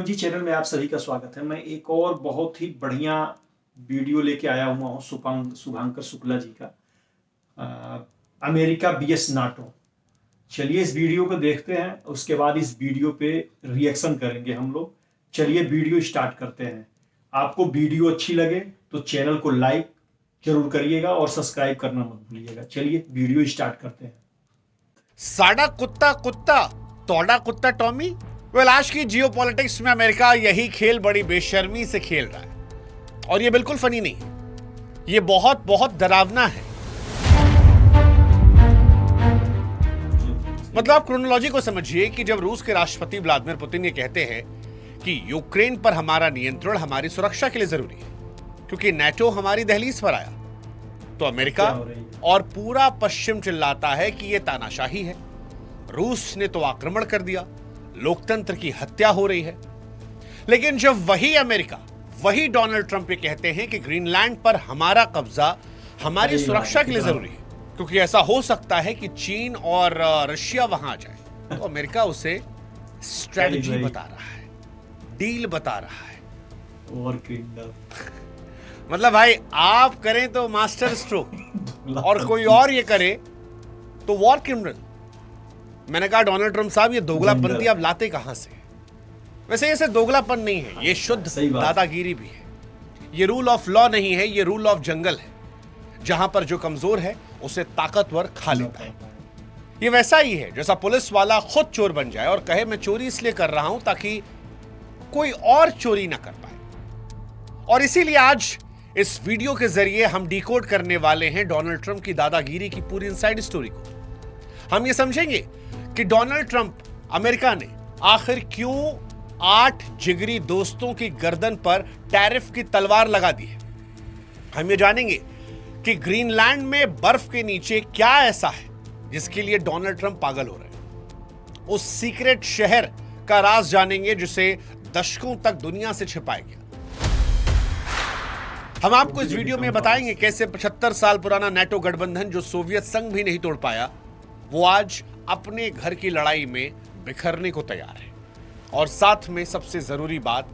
जी channel में आप सभी का स्वागत है। मैं एक और बहुत ही बढ़िया वीडियो लेके आया हुआ हूँ शुभांकर शुक्ला जी का अमेरिका बीएस नाटो। चलिए इस वीडियो को देखते हैं, उसके बाद इस वीडियो पे रिएक्शन करेंगे हम लोग। चलिए वीडियो स्टार्ट करते हैं। आपको वीडियो अच्छी लगे तो चैनल को लाइक जरूर करिएगा और सब्सक्राइब करना मत भूलिएगा। चलिए वीडियो स्टार्ट करते हैं। साडा कुत्ता कुत्ता तोड़ा कुत्ता टॉमी। वेल, आज की जियोपॉलिटिक्स में अमेरिका यही खेल बड़ी बेशर्मी से खेल रहा है और ये बिल्कुल फनी नहीं है, ये बहुत बहुत डरावना है। मतलब आप क्रोनोलॉजी को समझिए कि जब रूस के राष्ट्रपति व्लादिमीर पुतिन ये कहते हैं कि यूक्रेन पर हमारा नियंत्रण हमारी सुरक्षा के लिए जरूरी है क्योंकि नेटो हमारी दहलीज पर आया, तो अमेरिका और पूरा पश्चिम चिल्लाता है कि यह तानाशाही है, रूस ने तो आक्रमण कर दिया, लोकतंत्र की हत्या हो रही है। लेकिन जब वही अमेरिका, वही डोनाल्ड ट्रंप ये कहते हैं कि ग्रीनलैंड पर हमारा कब्जा हमारी सुरक्षा के लिए जरूरी है क्योंकि ऐसा हो सकता है कि चीन और रशिया वहां आ जाए, तो अमेरिका उसे स्ट्रेटजी बता रहा है, डील बता रहा है। और मतलब भाई आप करें तो मास्टर स्ट्रोक और कोई और ये करे तो वॉर क्रिमिनल। मैंने कहा डोनाल्ड ट्रंप साहब ये दोगलापंती आप लाते कहां से? वैसे ये दोगलापन नहीं है, ये शुद्ध दादागिरी भी है। ये रूल ऑफ लॉ नहीं है, ये रूल ऑफ जंगल है जहां पर जो कमजोर है उसे ताकतवर खा लेता है। ये वैसा ही है जैसा पुलिस वाला खुद चोर बन जाए और कहे मैं चोरी इसलिए कर रहा हूं ताकि कोई और चोरी ना कर पाए। और इसीलिए आज इस वीडियो के जरिए हम डिकोड करने वाले हैं डोनाल्ड ट्रंप की दादागिरी की पूरी इनसाइड स्टोरी को। हम ये समझेंगे कि डोनाल्ड ट्रंप, अमेरिका ने आखिर क्यों 8 जिगरी दोस्तों की गर्दन पर टैरिफ की तलवार लगा दी है। हम ये जानेंगे कि ग्रीनलैंड में बर्फ के नीचे क्या ऐसा है जिसके लिए डोनाल्ड ट्रंप पागल हो रहे हैं। उस सीक्रेट शहर का राज जानेंगे जिसे दशकों तक दुनिया से छिपाया गया। हम आपको इस वीडियो में बताएंगे कैसे 75 साल पुराना नेटो गठबंधन जो सोवियत संघ भी नहीं तोड़ पाया, वो आज अपने घर की लड़ाई में बिखरने को तैयार है। और साथ में सबसे जरूरी बात,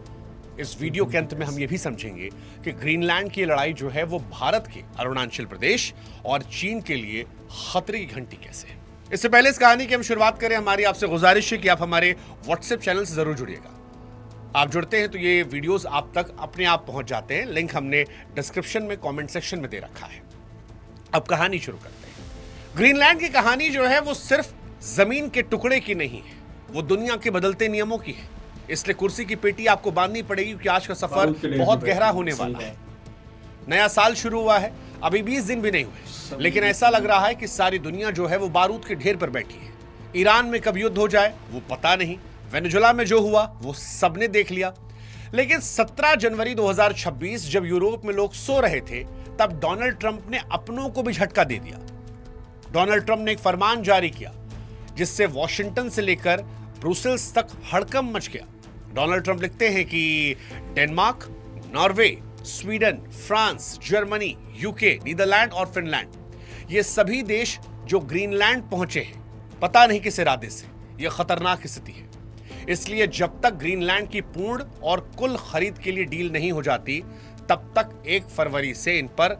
इस वीडियो के अंत में हम ये भी समझेंगे कि ग्रीनलैंड की लड़ाई जो है वो भारत के अरुणाचल प्रदेश और चीन के लिए खतरे की घंटी कैसे है। इससे पहले इस कहानी की हम शुरुआत करें, हमारी आपसे गुजारिश है कि आप हमारे व्हाट्सएप चैनल से जरूर जुड़िएगा। आप जुड़ते हैं तो ये वीडियोस आप तक अपने आप पहुंच जाते हैं। लिंक हमने डिस्क्रिप्शन में कमेंट सेक्शन में दे रखा है। अब कहानी शुरू करते हैं। ग्रीनलैंड की कहानी जो है वो सिर्फ जमीन के टुकड़े की नहीं है, वो दुनिया के बदलते नियमों की है। इसलिए कुर्सी की पेटी आपको बांधनी पड़ेगी क्योंकि आज का सफर बहुत गहरा होने वाला है। नया साल शुरू हुआ है, अभी 20 दिन भी नहीं हुए, लेकिन ऐसा लग रहा है कि सारी दुनिया जो है वो बारूद के ढेर पर बैठी है। ईरान में कब युद्ध हो जाए वो पता नहीं, वेनेजुला में जो हुआ वो सबने देख लिया। लेकिन 17 जनवरी 2026 जब यूरोप में लोग सो रहे थे, तब डोनाल्ड ट्रंप ने अपनों को भी झटका दे दिया। डोनाल्ड ट्रंप ने एक फरमान जारी किया जिससे वॉशिंगटन से लेकर ब्रुसेल्स तक हड़कंप मच गया। डोनाल्ड ट्रंप लिखते हैं कि Denmark, Norway, Sweden, France, Germany, UK, Netherland और फिनलैंड, ये सभी देश जो ग्रीनलैंड पहुंचे हैं, पता नहीं किस इरादे से, यह खतरनाक स्थिति है। इसलिए जब तक ग्रीनलैंड की पूर्ण और कुल खरीद के लिए डील नहीं हो जाती, तब तक 1 फरवरी से इन पर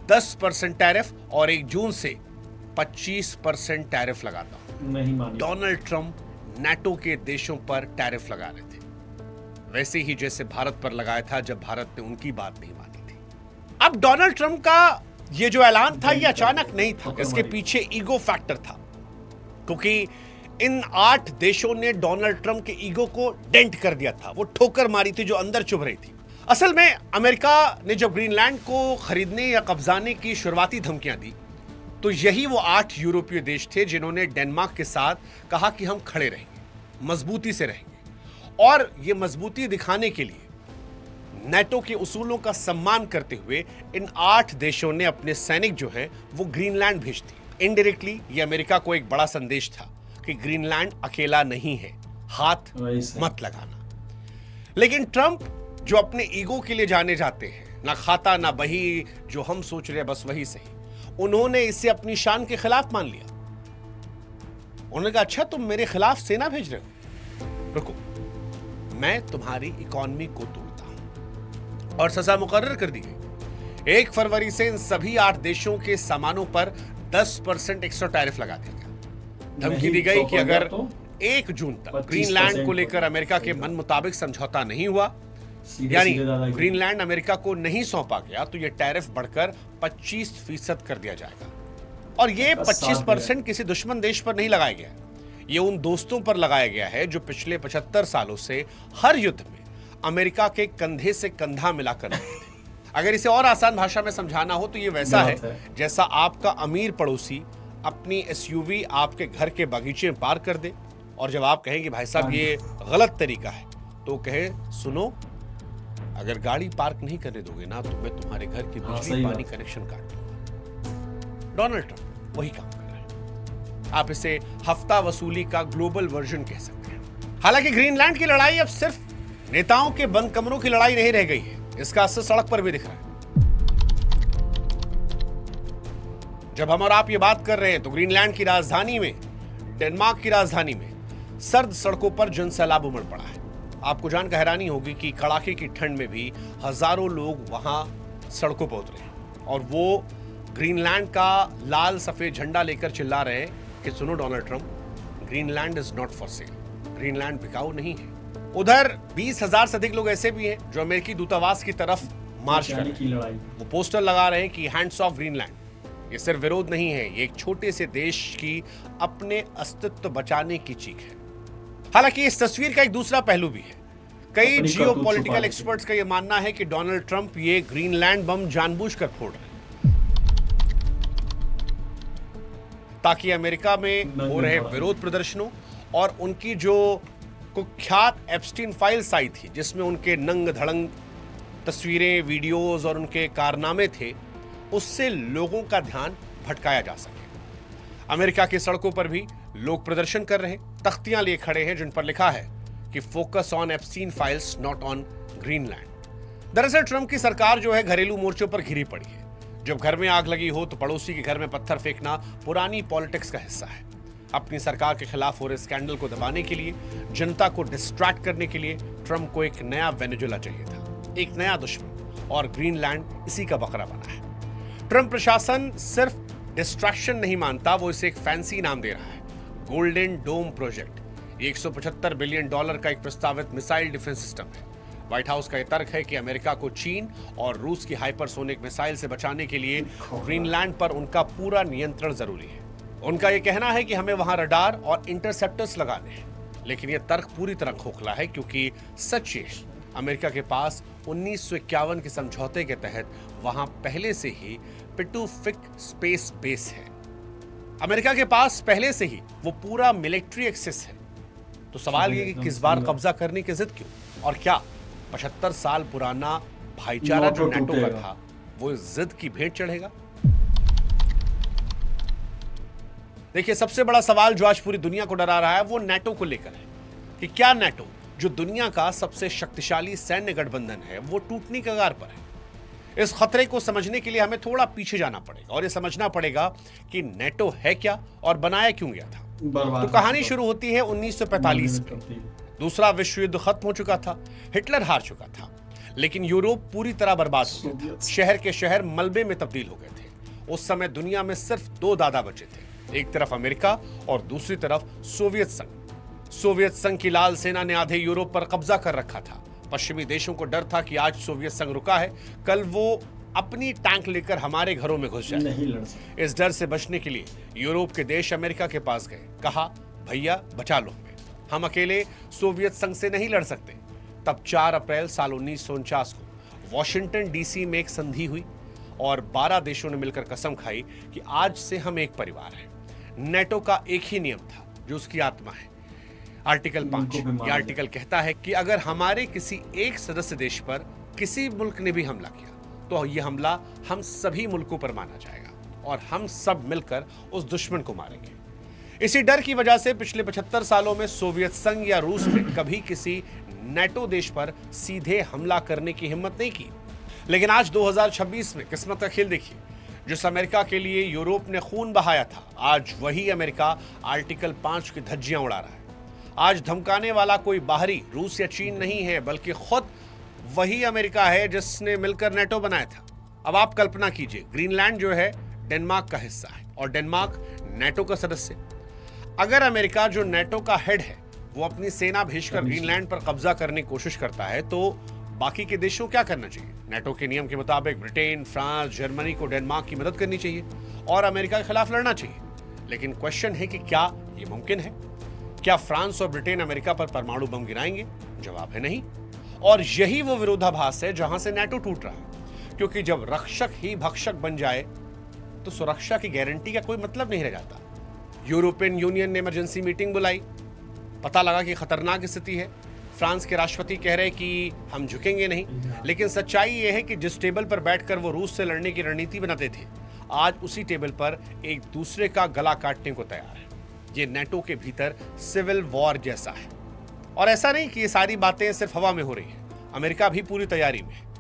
10% टैरिफ और 1 जून से 25% टैरिफ लगाता हूं। नहीं मानी। डोनाल्ड ट्रंप नेटो के देशों पर टैरिफ लगा रहे थे, वैसे ही जैसे भारत पर लगाया था जब भारत ने उनकी बात नहीं मानी थी। अब डोनाल्ड ट्रंप का ये जो ऐलान था ये अचानक नहीं था, इसके पीछे ईगो फैक्टर था क्योंकि इन 8 देशों ने डोनाल्ड ट्रंप के ईगो को डेंट कर दिया था, वो ठोकर मारी थी जो अंदर चुभ रही थी। असल में अमेरिका ने जब ग्रीनलैंड को खरीदने या कब्जाने की शुरुआती धमकियां दी, तो यही वो 8 यूरोपीय देश थे जिन्होंने डेनमार्क के साथ कहा कि हम खड़े रहेंगे, मजबूती से रहेंगे। और ये मजबूती दिखाने के लिए नेटो के उसूलों का सम्मान करते हुए इन 8 देशों ने अपने सैनिक जो हैं वो ग्रीनलैंड भेज दिए। इनडायरेक्टली ये अमेरिका को एक बड़ा संदेश था कि ग्रीनलैंड अकेला नहीं है, हाथ मत लगाना। लेकिन ट्रंप जो अपने ईगो के लिए जाने जाते हैं, ना खाता ना बही, जो हम सोच रहे हैं बस वही सही, उन्होंने इसे अपनी शान के खिलाफ मान लिया। उन्होंने कहा अच्छा तुम मेरे खिलाफ सेना भेज रहे हो, रुको मैं तुम्हारी इकोनॉमी को तोड़ता हूं। और सजा मुकर्रर कर दी गई। 1 फरवरी से इन सभी 8 देशों के सामानों पर 10% एक्स्ट्रा टैरिफ लगा दिया गया। धमकी दी गई कि अगर 1 जून तक ग्रीनलैंड को लेकर अमेरिका के मन मुताबिक समझौता नहीं हुआ, यानी ग्रीनलैंड अमेरिका को नहीं सौंपा गया, तो यह टैरिफ बढ़कर 25% कर दिया जाएगा। और ये 25% किसी दुश्मन देश पर नहीं लगाया गया, ये उन दोस्तों पर लगाया गया है जो पिछले 75 सालों से हर युद्ध में अमेरिका के कंधे से कंधा मिलाकर रहे थे। अगर इसे और आसान भाषा में समझाना हो तो ये वैसा है जैसा आपका अमीर पड़ोसी अपनी एसयूवी आपके घर के बगीचे में पार्क कर दे, और जब आप कहें कि भाई साहब ये गलत तरीका है, तो कहे सुनो, अगर गाड़ी पार्क नहीं करने दोगे ना तो मैं तुम्हारे घर की बिजली पानी कनेक्शन काट दूंगा। डोनाल्ड ट्रंप वही काम कर रहा है। आप इसे हफ्ता वसूली का ग्लोबल वर्जन कह सकते हैं। हालांकि ग्रीनलैंड की लड़ाई अब सिर्फ नेताओं के बंद कमरों की लड़ाई नहीं रह गई है, इसका असर सड़क पर भी दिख रहा है। जब हम और आप ये बात कर रहे हैं तो ग्रीनलैंड की राजधानी में, डेनमार्क की राजधानी में सर्द सड़कों पर जनसैलाब उमड़ पड़ा है। आपको जानकर हैरानी होगी कि कड़ाके की ठंड में भी हजारों लोग वहां सड़कों पर उतरे और वो ग्रीनलैंड का लाल सफेद झंडा लेकर चिल्ला रहे हैं कि सुनो Donald Trump, Greenland is not for sale, Greenland बिकाऊ नहीं है। उधर 20,000 से अधिक लोग ऐसे भी हैं जो अमेरिकी दूतावास की तरफ मार्च कर रहे हैं। वो पोस्टर लगा रहे हैं कि हैंड्स ऑफ ग्रीनलैंड। ये सिर्फ विरोध नहीं है, ये एक छोटे से देश की अपने अस्तित्व बचाने की चीख है। हालांकि इस तस्वीर का एक दूसरा पहलू भी है। कई जियोपॉलिटिकल एक्सपर्ट्स का यह मानना है कि डोनाल्ड ट्रंप ये ग्रीनलैंड बम जानबूझकर फोड़ रहे हैं ताकि अमेरिका में हो रहे विरोध प्रदर्शनों और उनकी जो कुख्यात एप्स्टीन फाइल्स आई थी, जिसमें उनके नंग धड़ंग तस्वीरें, वीडियोस और उनके कारनामे थे, उससे लोगों का ध्यान भटकाया जा सके। अमेरिका की सड़कों पर भी लोग प्रदर्शन कर रहे, तख्तियां लिए खड़े हैं जिन पर लिखा है कि focus on Epstein files, not on Greenland. दरअसल ट्रंप की सरकार जो है घरेलू मोर्चों पर घिरी पड़ी है। जब घर में आग लगी हो तो पड़ोसी के घर में पत्थर फेंकना पुरानी पॉलिटिक्स का हिस्सा है। अपनी सरकार के खिलाफ हो रहे स्कैंडल को दबाने के लिए, जनता को डिस्ट्रैक्ट करने के लिए ट्रंप को एक नया वेनेजुएला चाहिए था, एक नया दुश्मन, और ग्रीनलैंड इसी का बकरा बना है। ट्रंप प्रशासन सिर्फ डिस्ट्रैक्शन नहीं मानता, वो इसे एक फैंसी नाम दे रहा है, गोल्डन डोम प्रोजेक्ट। ये $175 बिलियन का एक प्रस्तावित मिसाइल डिफेंस सिस्टम है। व्हाइट हाउस का यह तर्क है कि अमेरिका को चीन और रूस की हाइपरसोनिक मिसाइल से बचाने के लिए ग्रीनलैंड पर उनका पूरा नियंत्रण जरूरी है। उनका यह कहना है कि हमें वहां रडार और इंटरसेप्टर्स लगाने हैं, लेकिन यह तर्क पूरी तरह खोखला है, क्योंकि सच ये अमेरिका के पास 1951 के समझौते के तहत वहां पहले से ही पिटूफिक स्पेस बेस है। अमेरिका के पास पहले से ही वो पूरा मिलिट्री एक्सेस है। तो सवाल ये कि किस बार कब्जा करने की जिद क्यों, और क्या 75 साल पुराना भाईचारा जो नेटो का था वो इस जिद की भेंट चढ़ेगा? देखिए, सबसे बड़ा सवाल जो आज पूरी दुनिया को डरा रहा है वो नेटो को लेकर है कि क्या नेटो, जो दुनिया का सबसे शक्तिशाली सैन्य गठबंधन है, वो टूटने के कगार पर है। इस खतरे को समझने के लिए हमें थोड़ा पीछे जाना पड़ेगा और यह समझना पड़ेगा कि नेटो है क्या और बनाया क्यों गया था। तो कहानी शुरू होती है 1945 में। दूसरा विश्व युद्ध खत्म हो चुका था, हिटलर हार चुका था, लेकिन यूरोप पूरी तरह बर्बाद हो गया था। शहर के शहर मलबे में तब्दील हो गए थे। उस समय दुनिया में सिर्फ 2 दादा बचे थे, एक तरफ अमेरिका और दूसरी तरफ सोवियत संघ। सोवियत संघ की लाल सेना ने आधे यूरोप पर कब्जा कर रखा था। पश्चिमी देशों को डर था कि आज सोवियत संघ रुका है, कल वो अपनी टैंक लेकर हमारे घरों में घुस जाए। इस डर से बचने के लिए यूरोप के देश अमेरिका के पास गए, कहा भैया बचा लो हमें, हम अकेले सोवियत संघ से नहीं लड़ सकते। तब 4 अप्रैल साल 1949 को वॉशिंगटन डीसी में एक संधि हुई और 12 देशों ने मिलकर कसम खाई कि आज से हम एक परिवार हैं। नेटो का एक ही नियम था जो उसकी आत्मा है, आर्टिकल 5। यह आर्टिकल कहता है कि अगर हमारे किसी एक सदस्य देश पर किसी मुल्क ने भी हमला किया तो यह हमला हम सभी मुल्कों पर माना जाएगा और हम सब मिलकर उस दुश्मन को मारेंगे। इसी डर की वजह से पिछले 75 सालों में सोवियत संघ या रूस ने कभी किसी नेटो देश पर सीधे हमला करने की हिम्मत नहीं की। लेकिन आज 2026 में किस्मत का खेल देखिए, जिस अमेरिका के लिए यूरोप ने खून बहाया था, आज वही अमेरिका आर्टिकल 5 की धज्जियां उड़ा रहा है। आज धमकाने वाला कोई बाहरी रूस या चीन नहीं है, बल्कि खुद वही अमेरिका है जिसने मिलकर नेटो बनाया था। अब आप कल्पना कीजिए, ग्रीनलैंड जो है डेनमार्क का हिस्सा है और डेनमार्क नेटो का सदस्य। अगर अमेरिका जो नेटो का हेड है वो अपनी सेना भेजकर ग्रीनलैंड पर कब्जा करने की कोशिश करता है, तो बाकी के देशों क्या करना चाहिए? नेटो के नियम के मुताबिक ब्रिटेन, फ्रांस, जर्मनी को डेनमार्क की मदद करनी चाहिए और अमेरिका के खिलाफ लड़ना चाहिए। लेकिन क्वेश्चन है कि क्या ये मुमकिन है? क्या फ्रांस और ब्रिटेन अमेरिका पर परमाणु बम गिराएंगे? जवाब है नहीं। और यही वो विरोधाभास है जहां से नेटो टूट रहा है, क्योंकि जब रक्षक ही भक्षक बन जाए तो सुरक्षा की गारंटी का कोई मतलब नहीं रह जाता। यूरोपियन यूनियन ने इमरजेंसी मीटिंग बुलाई, पता लगा कि खतरनाक स्थिति है। फ्रांस के राष्ट्रपति कह रहे कि हम झुकेंगे नहीं, लेकिन सच्चाई यह है कि जिस टेबल पर बैठकर वो रूस से लड़ने की रणनीति बनाते थे, आज उसी टेबल पर एक दूसरे का गला काटने को तैयार है। ये नेटो के भीतर सिविल वॉर जैसा है। और ऐसा नहीं कि ये सारी बातें सिर्फ हवा में हो रही हैं, अमेरिका भी पूरी तैयारी में है।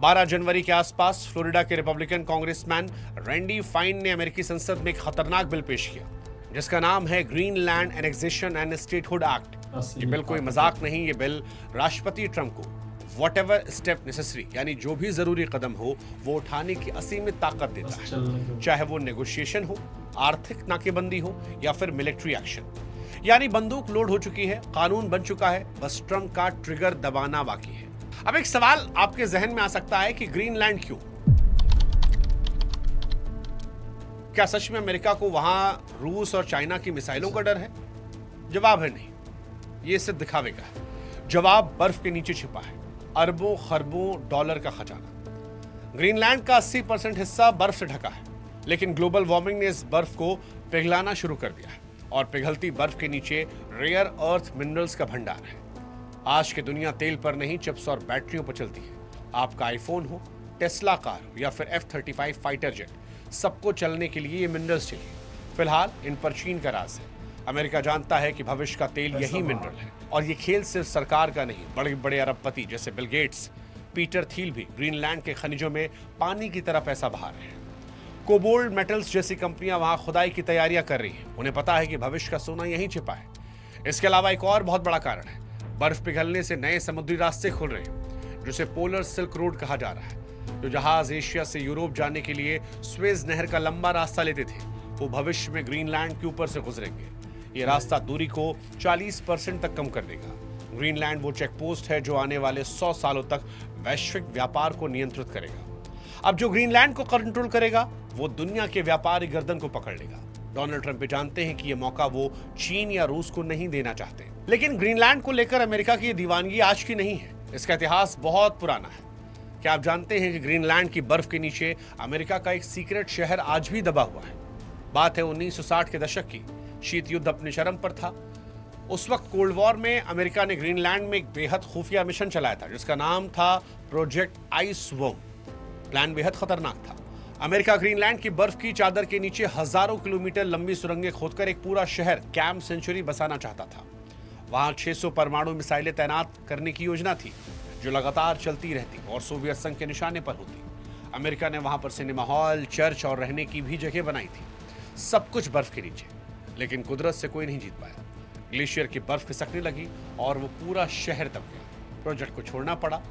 12 जनवरी के आसपास फ्लोरिडा के रिपब्लिकन कांग्रेसमैन रैंडी फाइन ने अमेरिकी संसद में एक खतरनाक बिल पेश किया, जिसका नाम है Greenland annexation and statehood act. ये बिल कोई मजाक नहीं, ये बिल राष्ट्रपति ट्रंप को व्हाटएवर स्टेप नेसेसरी, यानी जो भी जरूरी कदम हो वो उठाने की असीमित ताकत देता है, चाहे वो नेगोशिएशन हो, आर्थिक नाकेबंदी हो या फिर मिलिट्री एक्शन। यानी बंदूक लोड हो चुकी है, कानून बन चुका है, बस ट्रंप का ट्रिगर दबाना बाकी है। अब एक सवाल आपके जहन में आ सकता है कि ग्रीनलैंड क्यों? क्या सच में अमेरिका को वहां रूस और चाइना की मिसाइलों का डर है? जवाब है नहीं, ये सिर्फ दिखावे का है। जवाब बर्फ के नीचे छिपा है, अरबों खरबों डॉलर का खजाना। ग्रीनलैंड का 80% हिस्सा बर्फ से ढका है, लेकिन ग्लोबल वार्मिंग ने इस बर्फ को पिघलाना शुरू कर दिया है और पिघलती बर्फ के नीचे रेयर अर्थ मिनरल्स का भंडार है। आज की दुनिया तेल पर नहीं, चिप्स और बैटरियों पर चलती है। आपका आईफोन हो, टेस्ला कार हो या फिर F-35 फाइटर जेट, सबको चलने के लिए ये मिनरल्स चाहिए। फिलहाल इन पर चीन का राज है। अमेरिका जानता है कि भविष्य का तेल यही मिनरल है और ये खेल सिर्फ सरकार का नहीं, बड़े बड़े अरबपति जैसे बिल गेट्स, पीटर थील भी ग्रीनलैंड के खनिजों में पानी की तरह पैसा बहा रहे हैं। कोबाल्ट मेटल्स जैसी कंपनियां वहां खुदाई की तैयारियां कर रही हैं। उन्हें पता है कि भविष्य का सोना यहीं छिपा है। इसके अलावा एक और बहुत बड़ा कारण है, बर्फ पिघलने से नए समुद्री रास्ते खुल रहे हैं, जिसे पोलर सिल्क रोड कहा जा रहा है। जो जहाज एशिया से यूरोप जाने के लिए स्वेज नहर का लंबा रास्ता लेते थे, वो भविष्य में ग्रीनलैंड के ऊपर से गुजरेंगे। ये रास्ता दूरी को 40% तक कम कर देगा। ग्रीनलैंड वो चेक पोस्ट है जो आने वाले 100 सालों तक वैश्विक व्यापार को नियंत्रित करेगा। अब जो ग्रीनलैंड को कंट्रोल करेगा वो दुनिया के व्यापारी गर्दन को पकड़ लेगा। डोनाल्ड ट्रंप भी जानते हैं कि ये मौका वो चीन या रूस को नहीं देना चाहते। लेकिन ग्रीनलैंड को लेकर अमेरिका की दीवानगी आज की नहीं है, इसका इतिहास बहुत पुराना है। क्या आप जानते हैं कि ग्रीनलैंड की बर्फ के नीचे अमेरिका का एक सीक्रेट शहर आज भी दबा हुआ है? बात है 1960 के दशक की। शीत युद्ध अपने चरम पर था। उस वक्त कोल्ड वॉर में अमेरिका ने ग्रीनलैंड में एक बेहद खुफिया मिशन चलाया था, जिसका नाम था प्रोजेक्ट आइसवर्म। प्लान बेहद खतरनाक था। अमेरिका ग्रीनलैंड की बर्फ की चादर के नीचे हजारों किलोमीटर लंबी सुरंगें खोदकर एक पूरा शहर कैंप सेंचुरी बसाना चाहता था। वहां 600 परमाणु मिसाइलें तैनात करने की योजना थी, जो लगातार चलती रहती और सोवियत संघ के निशाने पर होती। अमेरिका ने वहां पर सिनेमा हॉल, चर्च और रहने की भी जगह बनाई थी, सब कुछ बर्फ के नीचे। लेकिन कुदरत से कोई नहीं जीत पाया। ग्लेशियर की बर्फ खिसकने लगी और वो पूरा शहर दब गया। प्रोजेक्ट को छोड़ना पड़ा,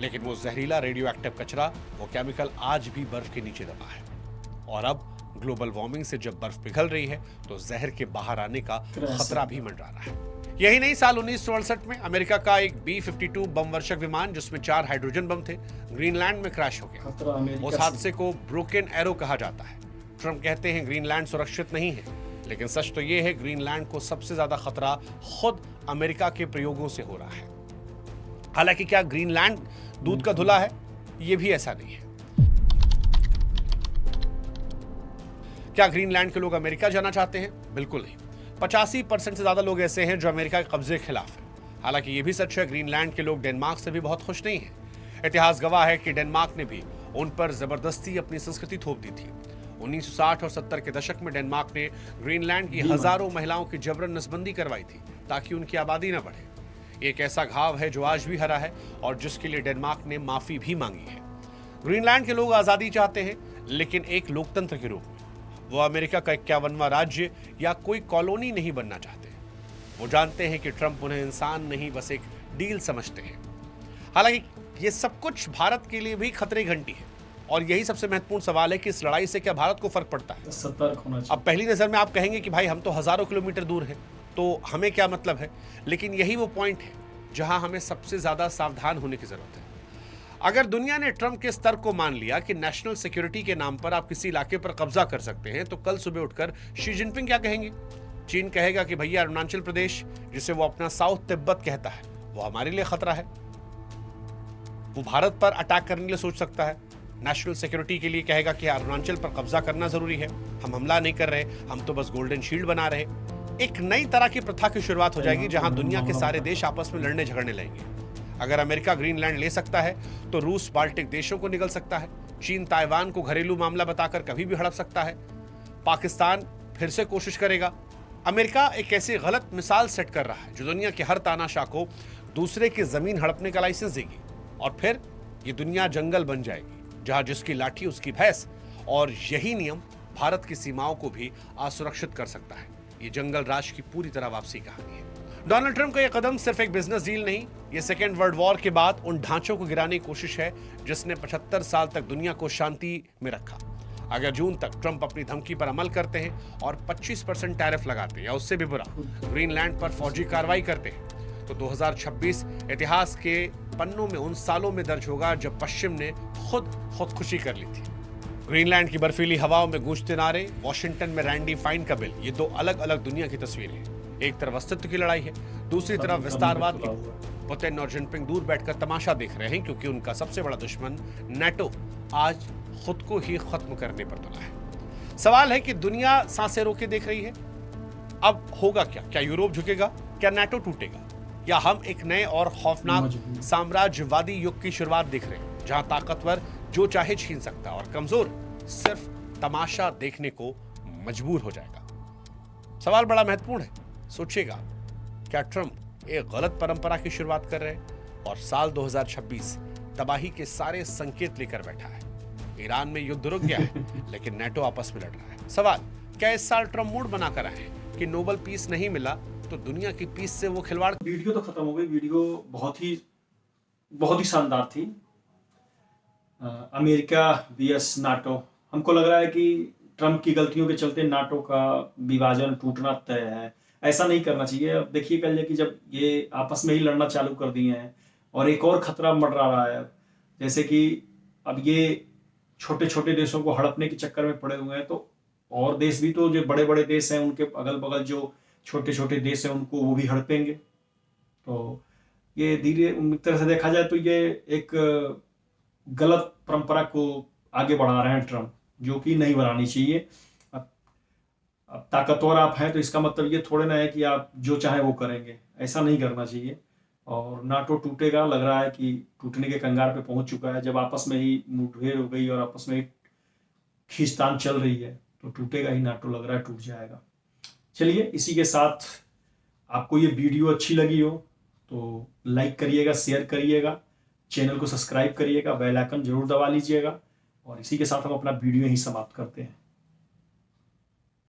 लेकिन वो जहरीला रेडियो एक्टिव कचरा, वो केमिकल आज भी बर्फ के नीचे दबा है। और अब ग्लोबल वार्मिंग से जब बर्फ पिघल रही है तो जहर के बाहर आने का खतरा भी मंडरा रहा है। यही नहीं, साल 1968 में अमेरिका का एक B-52 बम वर्षक विमान, जिसमें 4 हाइड्रोजन बम थे, ग्रीनलैंड में क्रैश हो गया। उस हादसे को ब्रोकन एरो कहा जाता है। ट्रंप कहते हैं ग्रीनलैंड सुरक्षित नहीं है, लेकिन सच तो यह है ग्रीनलैंड को सबसे ज्यादा खतरा खुद अमेरिका के प्रयोगों से हो रहा है। हालांकि क्या ग्रीनलैंड दूध का धुला है? यह भी ऐसा नहीं है। क्या ग्रीनलैंड के लोग अमेरिका जाना चाहते हैं? बिल्कुल नहीं। 85% से ज्यादा लोग ऐसे हैं जो अमेरिका के कब्जे के खिलाफ हैं। हालांकि यह भी सच है ग्रीनलैंड के लोग डेनमार्क से भी बहुत खुश नहीं हैं। इतिहास गवाह है कि डेनमार्क ने भी उन पर जबरदस्ती अपनी संस्कृति थोप दी थी। 1960 और 70 के दशक में डेनमार्क ने ग्रीनलैंड की हजारों महिलाओं की जबरन नसबंदी करवाई थी ताकि उनकी आबादी न बढ़े। एक ऐसा घाव है जो आज भी हरा है और जिसके लिए डेनमार्क ने माफी भी मांगी है। ग्रीनलैंड के लोग आजादी चाहते हैं, लेकिन एक लोकतंत्र के रूप में। वो अमेरिका का 51वां राज्य या कोई कॉलोनी नहीं बनना चाहते। वो जानते हैं कि ट्रंप उन्हें इंसान नहीं बस एक डील समझते हैं। हालांकि ये सब कुछ भारत के लिए भी खतरे घंटी है और यही सबसे महत्वपूर्ण सवाल है कि इस लड़ाई से क्या भारत को फर्क पड़ता है। सतर्क होना चाहिए। अब पहली नजर में आप कहेंगे कि भाई हम तो हजारों किलोमीटर दूर हैं, तो हमें क्या मतलब है, लेकिन यही वो पॉइंट है जहां हमें सबसे ज्यादा सावधान होने की जरूरत है। अगर दुनिया ने ट्रंप के स्तर को मान लिया कि नेशनल सिक्योरिटी के नाम पर आप किसी इलाके पर कब्जा कर सकते हैं, तो कल सुबह उठकर शी जिनपिंग क्या कहेंगे? चीन कहेगा कि भैया अरुणाचल प्रदेश, जिसे वो अपना साउथ तिब्बत कहता है, वो हमारे लिए खतरा है, वो भारत पर अटैक करने के लिए सोच सकता है। नेशनल सिक्योरिटी के लिए कहेगा कि अरुणाचल पर कब्जा करना जरूरी है, हम हमला नहीं कर रहे, हम तो बस गोल्डन शील्ड बना रहे। एक नई तरह की प्रथा की शुरुआत हो जाएगी जहां दुनिया के सारे देश आपस में लड़ने झगड़ने लगेंगे। अगर अमेरिका ग्रीनलैंड ले सकता है तो रूस बाल्टिक देशों को निगल सकता है, चीन ताइवान को घरेलू मामला बताकर कभी भी हड़प सकता है, पाकिस्तान फिर से कोशिश करेगा। अमेरिका एक ऐसी गलत मिसाल सेट कर रहा है जो दुनिया के हर तानाशाह को दूसरे की जमीन हड़पने का लाइसेंस देगी और फिर ये दुनिया जंगल बन जाएगी जहां जिसकी लाठी उसकी भैंस। और यही नियम भारत की सीमाओं को भी असुरक्षित कर सकता है। ये जंगल राज की पूरी तरह वापसी कहानी है। डोनाल्ड ट्रंप का यह कदम सिर्फ एक बिजनेस डील नहीं, ये सेकेंड वर्ल्ड वॉर के बाद उन ढांचों को गिराने की कोशिश है जिसने 75 साल तक दुनिया को शांति में रखा। अगर जून तक ट्रंप अपनी धमकी पर अमल करते हैं और 25% टैरिफ लगाते हैं या उससे भी बुरा ग्रीनलैंड पर फौजी कार्रवाई करते हैं, तो 2026 इतिहास के पन्नों में उन सालों में दर्ज होगा जब पश्चिम ने खुदकुशी कर ली थी। ग्रीनलैंड की बर्फीली हवाओं में गूंजते नारे, वॉशिंगटन में रैंडी फाइन का बिल, ये दो अलग अलग दुनिया की तस्वीरें हैं। एक तरफ अस्तित्व की लड़ाई है, दूसरी तरफ विस्तारवाद की। पुतिन और जिनपिंग दूर बैठकर तमाशा देख रहे हैं क्योंकि उनका सबसे बड़ा दुश्मन नाटो आज खुद को ही खत्म करने पर तुला है। सवाल है कि दुनिया सांसें रोके देख रही है। अब होगा क्या? क्या यूरोप झुकेगा? क्या नाटो टूटेगा? या हम एक नए और खौफनाक साम्राज्यवादी युग की शुरुआत देख रहे हैं जहां ताकतवर जो चाहे छीन सकता है और कमजोर सिर्फ तमाशा देखने को मजबूर हो जाएगा। सवाल बड़ा महत्वपूर्ण है, सोचिएगा, क्या ट्रंप एक गलत परंपरा की शुरुआत कर रहे हैं और साल 2026 तबाही के सारे संकेत लेकर बैठा है? ईरान में युद्ध रुक गया है लेकिन नाटो आपस में लड़ रहा है। सवाल, क्या इस साल ट्रंप मूड बनाकर आए हैं कि नोबेल पीस नहीं मिला तो दुनिया की पीस से वो खिलवाड़? वीडियो तो खत्म हो गई। वीडियो बहुत ही शानदार थी। America vs NATO. हमको लग रहा है कि ट्रंप की गलतियों के चलते नाटो का विभाजन टूटना तय है। ऐसा नहीं करना चाहिए। अब देखिए कल कि जब ये आपस में ही लड़ना चालू कर दिए हैं और एक और खतरा मंडरा रहा है, जैसे कि अब ये छोटे छोटे देशों को हड़पने के चक्कर में पड़े हुए हैं, तो और देश भी तो जो बड़े बड़े देश हैं उनके अगल बगल जो छोटे छोटे देश हैं उनको वो भी हड़पेंगे। तो ये धीरे एक तरह से देखा जाए तो ये एक गलत परंपरा को आगे बढ़ा रहे हैं ट्रंप, जो कि नहीं बढ़ानी चाहिए। अब ताकतवर आप हैं तो इसका मतलब ये थोड़े ना है कि आप जो चाहे वो करेंगे, ऐसा नहीं करना चाहिए। और नाटो टूटेगा, लग रहा है कि टूटने के कंगार पे पहुंच चुका है। जब आपस में ही मुठभेड़ हो गई और आपस में खींचतान चल रही है तो टूटेगा ही नाटो, लग रहा है टूट जाएगा। चलिए, इसी के साथ आपको ये वीडियो अच्छी लगी हो तो लाइक करिएगा, शेयर करिएगा, चैनल को सब्सक्राइब करिएगा, बेल आइकन जरूर दबा लीजिएगा। और इसी के साथ हम अपना वीडियो यहीं समाप्त करते हैं।